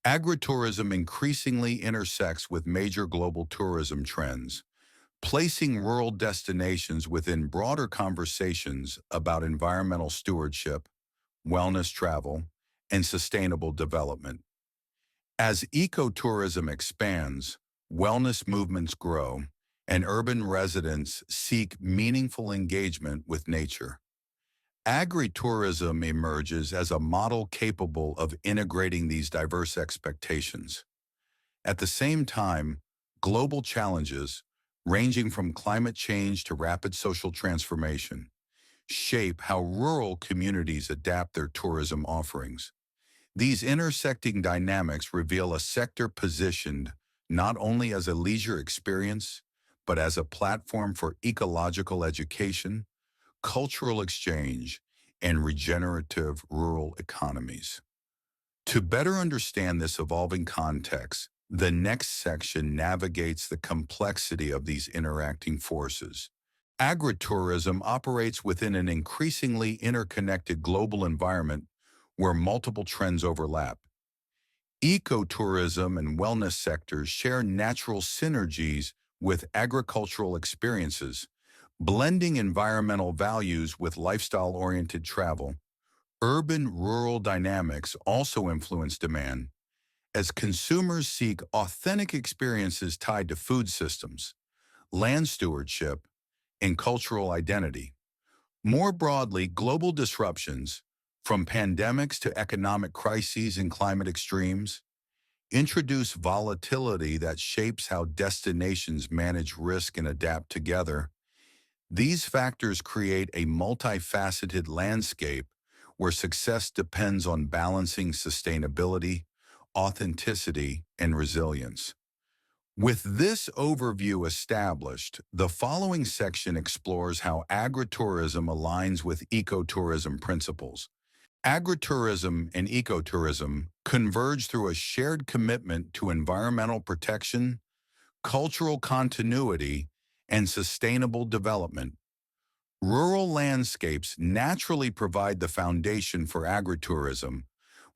Agritourism increasingly intersects with major global tourism trends, placing rural destinations within broader conversations about environmental stewardship, wellness travel, and sustainable development. As ecotourism expands, wellness movements grow, and urban residents seek meaningful engagement with nature. Agritourism emerges as a model capable of integrating these diverse expectations. At the same time, global challenges, ranging from climate change to rapid social transformation, shape how rural communities adapt their tourism offerings. These intersecting dynamics reveal a sector positioned not only as a leisure experience, but as a platform for ecological education, cultural exchange, and regenerative rural economies. To better understand this evolving context, the next section navigates the complexity of these interacting forces. Agritourism operates within an increasingly interconnected global environment where multiple trends overlap. Ecotourism and wellness sectors share natural synergies with agricultural experiences, blending environmental values with lifestyle-oriented travel. Urban-rural dynamics also influence demand, as consumers seek authentic experiences tied to food systems, land stewardship, and cultural identity. More broadly, global disruptions, from pandemics to economic crises and climate extremes, introduce volatility that shapes how destinations manage risk and adapt together. These factors create a multifaceted landscape where success depends on balancing sustainability, authenticity, and resilience. With this overview established, the following section explores how agritourism aligns with ecotourism principles. Agritourism and ecotourism converge through a shared commitment to environmental protection, cultural continuity, and sustainable development. Rural landscapes naturally provide the foundation for agritourism,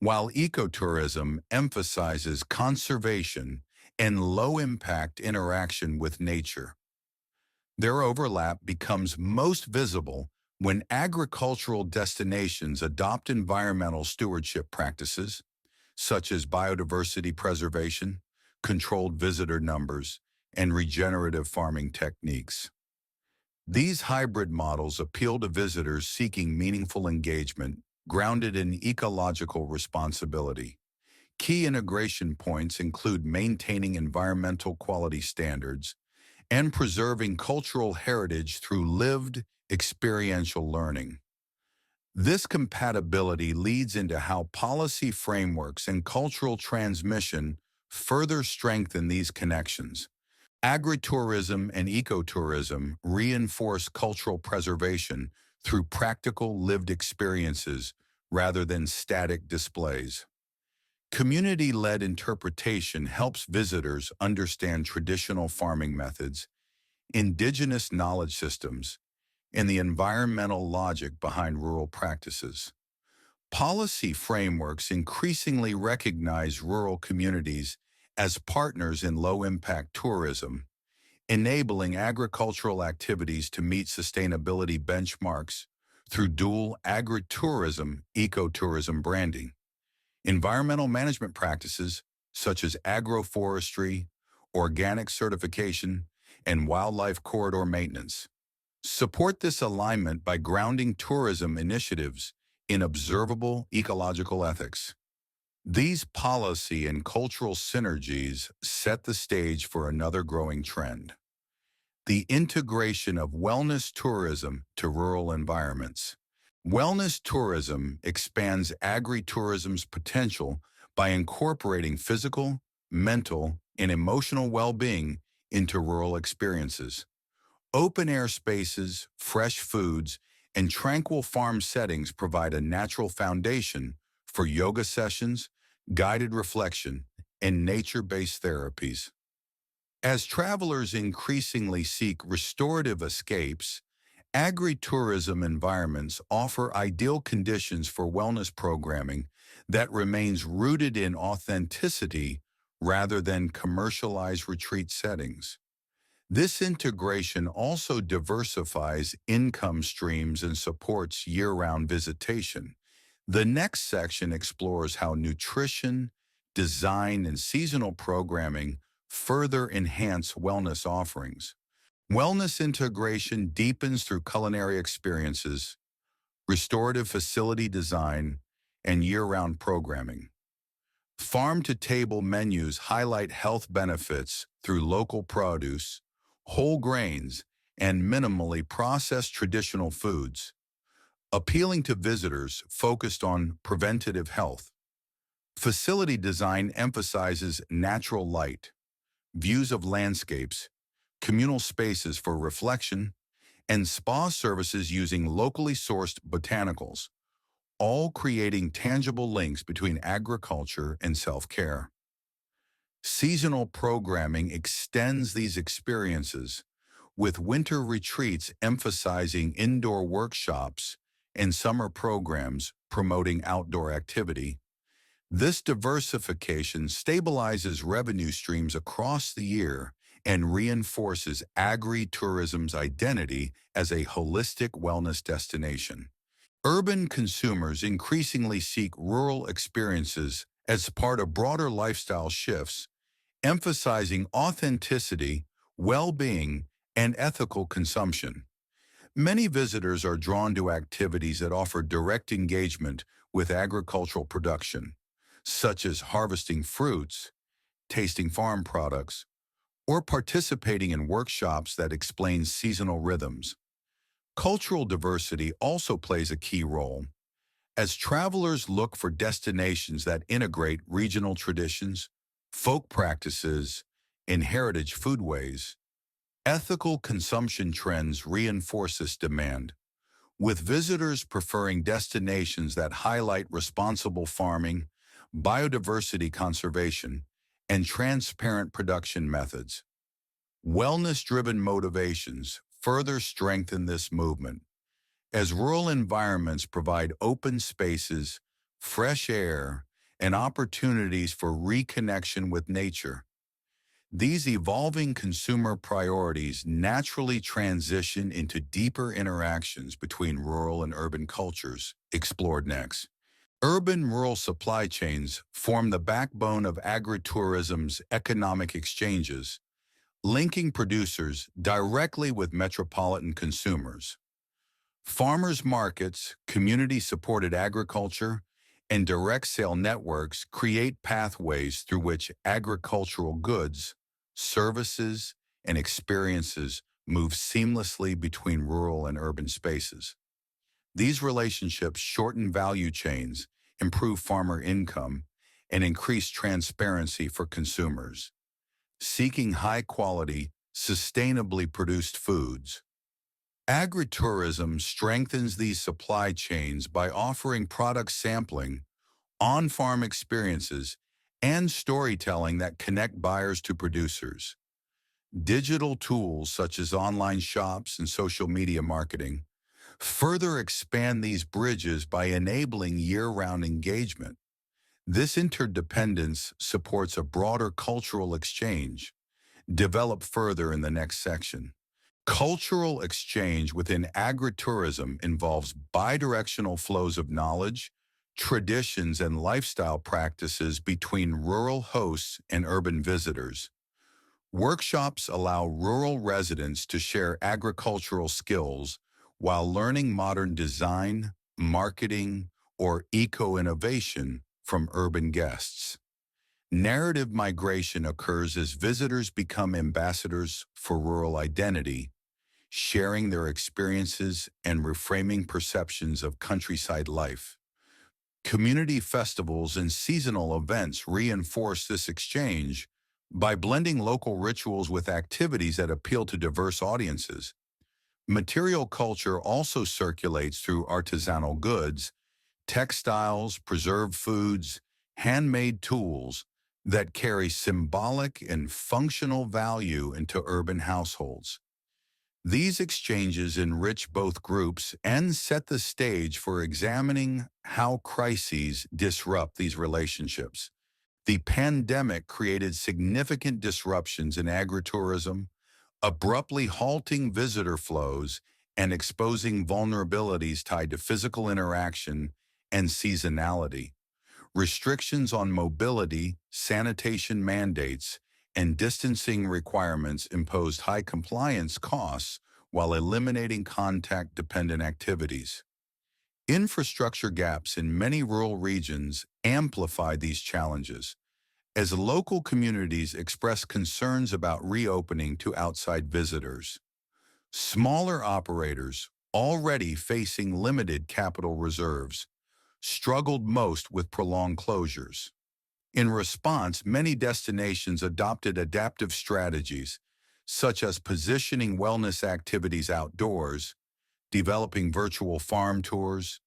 while ecotourism emphasizes conservation and low-impact interaction with nature. Their overlap becomes most visible when agricultural destinations adopt environmental stewardship practices, such as biodiversity preservation, controlled visitor numbers, and regenerative farming techniques. These hybrid models appeal to visitors seeking meaningful engagement grounded in ecological responsibility. Key integration points include maintaining environmental quality standards and preserving cultural heritage through lived, experiential learning. This compatibility leads into how policy frameworks and cultural transmission further strengthen these connections. Agritourism and ecotourism reinforce cultural preservation through practical lived experiences rather than static displays. Community-led interpretation helps visitors understand traditional farming methods, indigenous knowledge systems, and the environmental logic behind rural practices. Policy frameworks increasingly recognize rural communities as partners in low-impact tourism, enabling agricultural activities to meet sustainability benchmarks through dual agritourism, ecotourism branding. Environmental management practices such as agroforestry, organic certification, and wildlife corridor maintenance support this alignment by grounding tourism initiatives in observable ecological ethics. These policy and cultural synergies set the stage for another growing trend: the integration of wellness tourism to rural environments. Wellness tourism expands agritourism's potential by incorporating physical, mental, and emotional well-being into rural experiences. Open-air spaces, fresh foods, and tranquil farm settings provide a natural foundation for yoga sessions, guided reflection, and nature-based therapies. As travelers increasingly seek restorative escapes, Agritourism environments offer ideal conditions for wellness programming that remains rooted in authenticity rather than commercialized retreat settings. This integration also diversifies income streams and supports year-round visitation. The next section explores how nutrition, design, and seasonal programming further enhance wellness offerings. Wellness integration deepens through culinary experiences, restorative facility design, and year-round programming. Farm-to-table menus highlight health benefits through local produce, whole grains, and minimally processed traditional foods, appealing to visitors focused on preventative health. Facility design emphasizes natural light, views of landscapes, communal spaces for reflection, and spa services using locally sourced botanicals, all creating tangible links between agriculture and self-care. Seasonal programming extends these experiences, with winter retreats emphasizing indoor workshops and summer programs promoting outdoor activity. This diversification stabilizes revenue streams across the year and reinforces agritourism's identity as a holistic wellness destination. Urban consumers increasingly seek rural experiences as part of broader lifestyle shifts, emphasizing authenticity, well-being, and ethical consumption. Many visitors are drawn to activities that offer direct engagement with agricultural production, such as harvesting fruits, tasting farm products, or participating in workshops that explain seasonal rhythms. Cultural diversity also plays a key role, as travelers look for destinations that integrate regional traditions, folk practices, and heritage foodways. Ethical consumption trends reinforce this demand, with visitors preferring destinations that highlight responsible farming, biodiversity conservation, and transparent production methods. Wellness-driven motivations further strengthen this movement, as rural environments provide open spaces, fresh air, and opportunities for reconnection with nature. These evolving consumer priorities naturally transition into deeper interactions between rural and urban cultures, explored next. Urban-rural supply chains form the backbone of agritourism's economic exchanges, linking producers directly with metropolitan consumers. Farmers markets, community-supported agriculture, and direct sale networks create pathways through which agricultural goods, services, and experiences move seamlessly between rural and urban spaces. These relationships shorten value chains, improve farmer income, and increase transparency for consumers seeking high-quality, sustainably produced foods. Agritourism strengthens these supply chains by offering product sampling, on-farm experiences, and storytelling that connect buyers to producers. Digital tools such as online shops and social media marketing further expand these bridges by enabling year-round engagement. This interdependence supports a broader cultural exchange, developed further in the next section. Cultural exchange within agritourism involves bidirectional flows of knowledge, traditions, and lifestyle practices between rural hosts and urban visitors. Workshops allow rural residents to share agricultural skills while learning modern design, marketing, or eco-innovation from urban guests. Narrative migration occurs as visitors become ambassadors for rural identity, sharing their experiences and reframing perceptions of countryside life. Community festivals and seasonal events reinforce this exchange by blending local rituals with activities that appeal to diverse audiences. Material culture also circulates through artisanal goods, textiles, preserved foods, handmade tools that carry symbolic and functional value into urban households. These exchanges enrich both groups and set the stage for examining how crises disrupt these relationships. The pandemic created significant disruptions in agritourism, abruptly halting visitor flows and exposing vulnerabilities tied to physical interaction and seasonality. Restrictions on mobility, sanitation mandates, and distancing requirements imposed high compliance costs while eliminating contact-dependent activities. Infrastructure gaps in many rural regions amplified these challenges, as local communities expressed concerns about reopening to outside visitors. Smaller operators, already facing limited capital reserves, struggled most with prolonged closures. In response, many destinations adopted adaptive strategies, such as positioning wellness activities outdoors, developing virtual farm tours,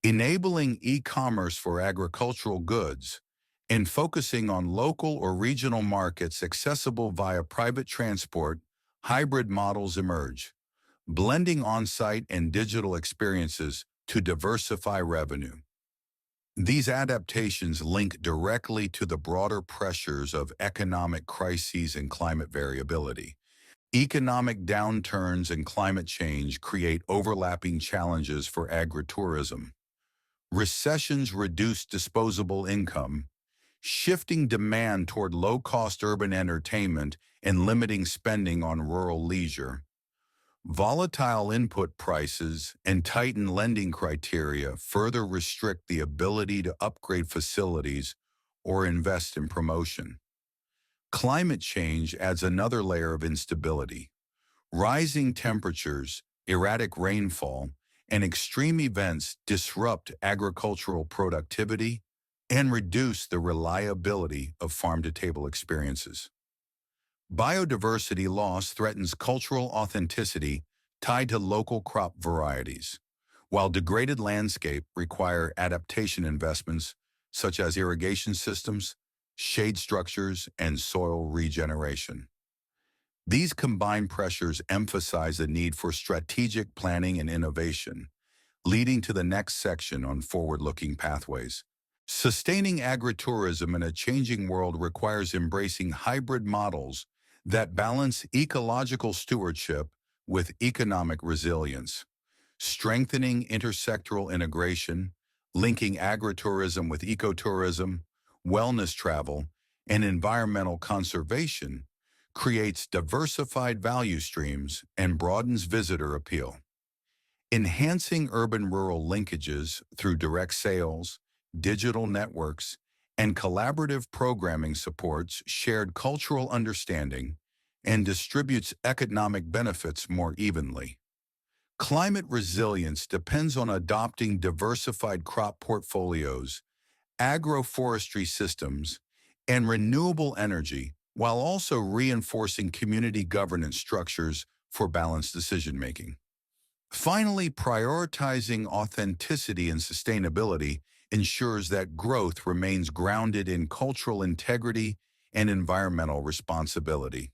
enabling e-commerce for agricultural goods, and focusing on local or regional markets accessible via private transport. Hybrid models emerge, blending on-site and digital experiences to diversify revenue. These adaptations link directly to the broader pressures of economic crises and climate variability. Economic downturns and climate change create overlapping challenges for agritourism. Recessions reduce disposable income, shifting demand toward low-cost urban entertainment and limiting spending on rural leisure. Volatile input prices and tightened lending criteria further restrict the ability to upgrade facilities or invest in promotion. Climate change adds another layer of instability. Rising temperatures, erratic rainfall, and extreme events disrupt agricultural productivity and reduce the reliability of farm-to-table experiences. Biodiversity loss threatens cultural authenticity tied to local crop varieties, while degraded landscape require adaptation investments such as irrigation systems, shade structures, and soil regeneration. These combined pressures emphasize the need for strategic planning and innovation, leading to the next section on forward-looking pathways. Sustaining agritourism in a changing world requires embracing hybrid models that balance ecological stewardship with economic resilience, strengthening intersectoral integration, linking agritourism with ecotourism, wellness travel, and environmental conservation creates diversified value streams and broadens visitor appeal. Enhancing urban-rural linkages through direct sales, digital networks, and collaborative programming supports shared cultural understanding and distributes economic benefits more evenly. Climate resilience depends on adopting diversified crop portfolios, agroforestry systems, and renewable energy, while also reinforcing community governance structures for balanced decision-making. Finally, prioritizing authenticity and sustainability ensures that growth remains grounded in cultural integrity and environmental responsibility.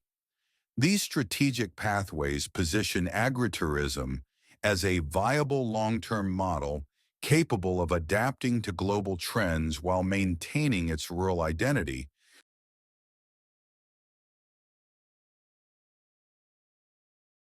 These strategic pathways position agritourism as a viable long-term model capable of adapting to global trends while maintaining its rural identity,